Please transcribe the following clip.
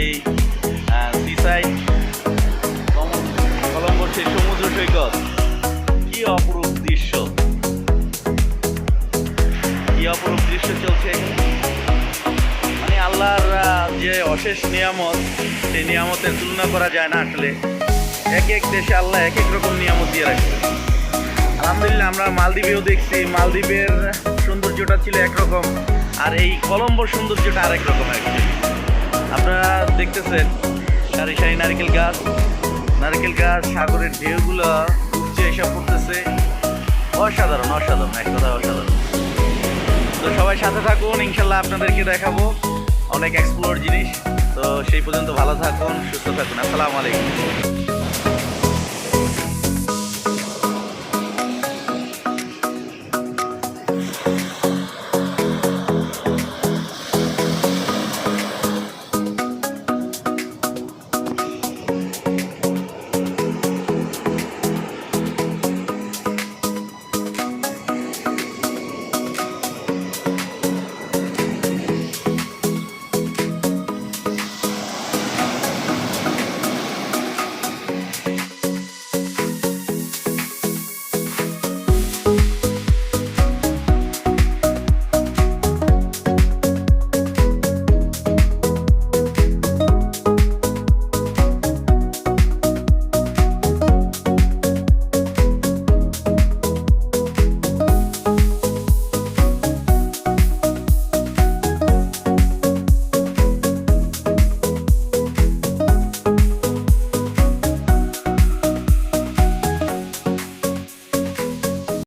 এই সিসাইড কলম্বোর সেই সমুদ্র সৈকত। কি অপরূপ দৃশ্য, কি অপরূপ দৃশ্য চলছে এখানে। মানে আল্লাহর যে অশেষ নিয়ামত, সেই নিয়ামতের তুলনা করা যায় না আসলে। এক এক দেশে আল্লাহ এক এক রকম নিয়ামত দিয়ে রাখছে। আলহামদুলিল্লাহ আমরা মালদ্বীপেও দেখছি, মালদ্বীপের সৌন্দর্যটা ছিল একরকম, আর এই কলম্বোর সৌন্দর্যটা আরেক রকম। আপনারা দেখতেছেন সারি সারি নারকেল গাছ, সাগরের ঢেউগুলো উঠছে, এসব পড়তেছে। অসাধারণ অসাধারণ, এক কথা অসাধারণ। তো সবাই সাথে থাকুন, ইনশাল্লাহ আপনাদেরকে দেখাবো অনেক এক্সপ্লোর জিনিস। তো সেই পর্যন্ত ভালো থাকুন, সুস্থ থাকুন। আসসালামু আলাইকুম।